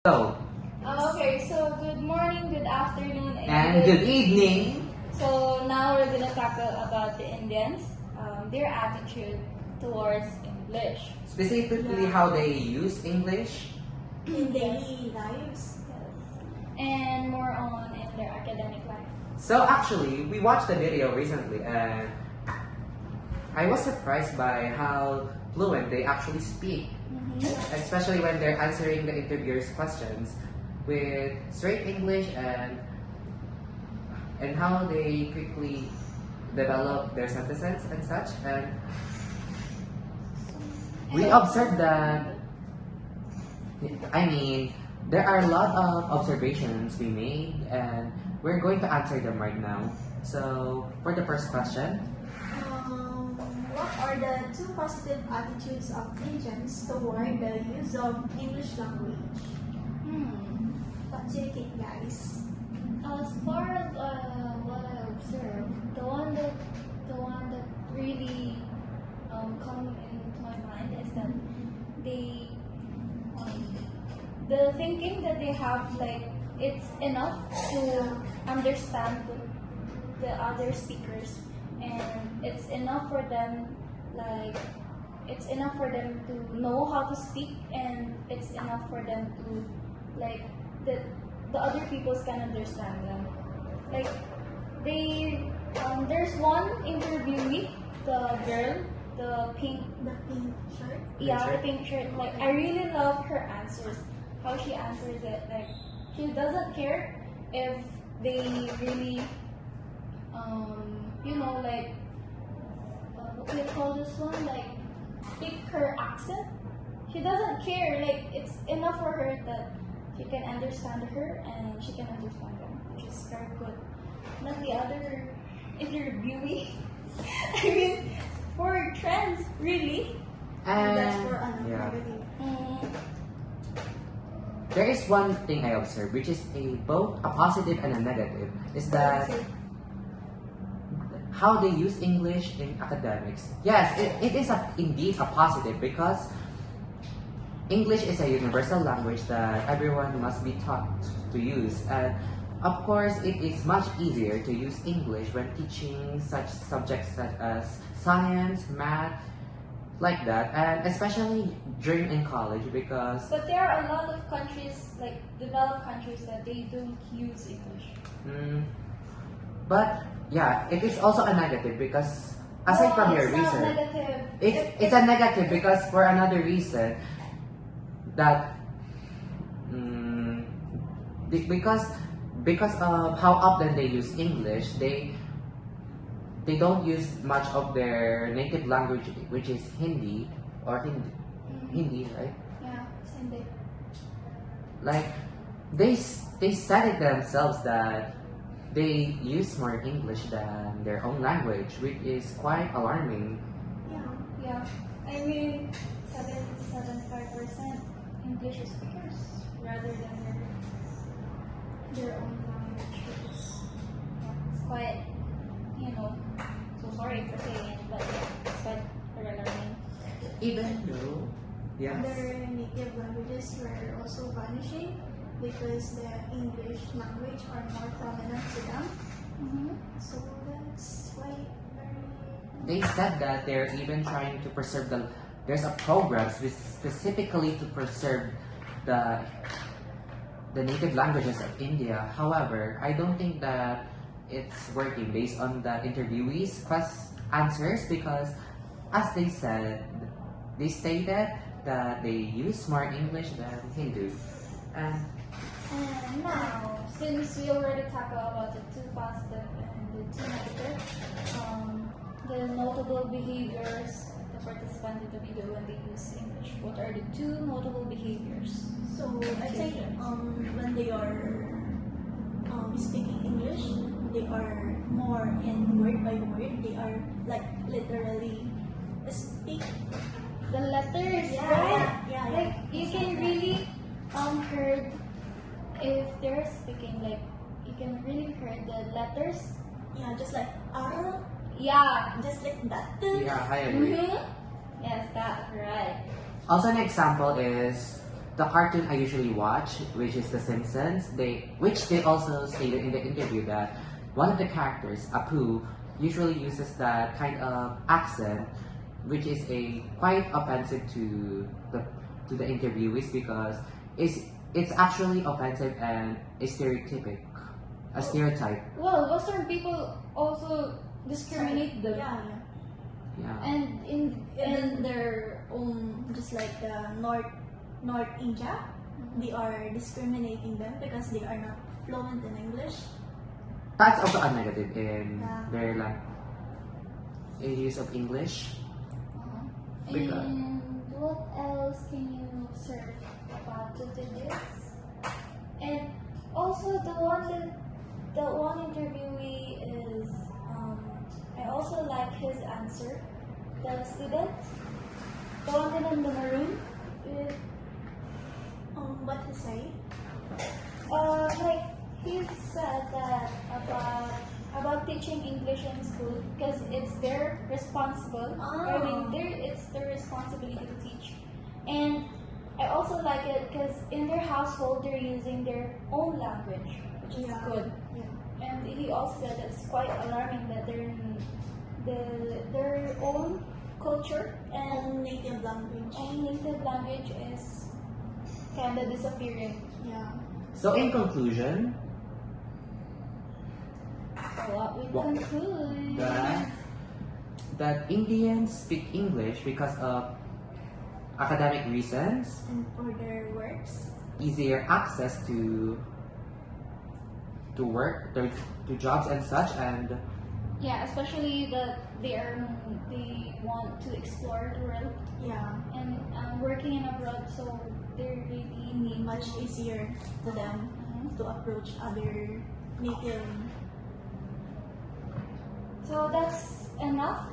So, Okay, so good morning, good afternoon, and good evening. So now we're gonna tackle about the Indians, their attitude towards English. Specifically, how they use English. In daily lives. And more on in their academic life. So actually, we watched a video recently, and I was surprised by how fluent they actually speak, especially when they're answering the interviewer's questions with straight English and how they quickly develop their sentences and such. And we observed that, there are a lot of observations we made, and we're going to answer them right now. So, for the first question, What are the two positive attitudes of Indians toward the use of English language? What do you think, guys? As far as what I observed, the one that really come into my mind is that they the thinking that they have, like, it's enough to understand the other speakers, and it's enough for them, to know how to speak, and it's enough for them to, like, the other peoples can understand them. Like, there's one interviewee, the girl, the pink shirt? yeah, the pink shirt. Like, I really love her answers. How she answers it. Like, she doesn't care if they really, like, what do you call this one? Like, pick her accent. She doesn't care. Like, it's enough for her that she can understand her and she can understand them, which is very good. Not the other interviewee. I mean, for trends, really. That's for yeah. negative. There is one thing I observed, which is both a positive and a negative, is that how they use English in academics. Yes, it is indeed a positive, because English is a universal language that everyone must be taught to use. And of course, it is much easier to use English when teaching such subjects such as science, math, like that, and especially during in college, because But there are a lot of countries, like developed countries, that they don't use English. but yeah, it is also a negative, because aside from your It's not reason, negative. it's a negative because for another reason that because of how often they use English, they don't use much of their native language, which is Hindi, Hindi, right? Yeah, same day. Like, they said it themselves that they use more English than their own language, which is quite alarming. Yeah. I mean, 75% English speakers rather than their own language, which is, it's quite, so sorry for saying it, but it's quite alarming. Even though, yes. Their native languages were also vanishing because the English language are more prominent to them. So that's why They said that they're even trying to preserve there's a program specifically to preserve the native languages of India. However, I don't think that it's working based on the interviewees' answers, because as they stated that they use more English than Hindu. And Now, since we already tackled about the two positive and the two negative, the notable behaviors the participant in the video when they use English. What are the two notable behaviors? So I think when they are speaking English, they are more in word by word. They are like literally speak The letters, Yeah, right? yeah. Like, you can really heard if they're speaking, like, you can really hear the letters. Yeah, just like R, Yeah. just like that. yeah, I agree. Yes, that's right. Also, an example is the cartoon I usually watch, which is The Simpsons, which they also stated in the interview that one of the characters, Apu, usually uses that kind of accent, which is a quite offensive to the interviewees because it's actually offensive and a stereotypic, a stereotype. Well, Western people also discriminate them. Yeah. Yeah. And In their own, just like the North India, they are discriminating them because they are not fluent in English. That's also a negative in Yeah. their in use of English. Because- And what else can you observe about the videos? And also the one interviewee is I also like his answer. The student, the one in the maroon, What to say? like he said that about teaching English in school because it's their responsible. I mean, it's their responsibility to teach. And I also like it because in their household they're using their own language, which is good. Yeah. And he also said that it's quite alarming that their own culture and Native language. own native language is kind of disappearing. Yeah. So in conclusion, So what we What? conclude that Indians speak English because of academic reasons, And for their works. easier access to work, to jobs and such, and yeah, especially that they want to explore the world Yeah. and working in abroad, so they really need Much easier to them to approach other native. So that's enough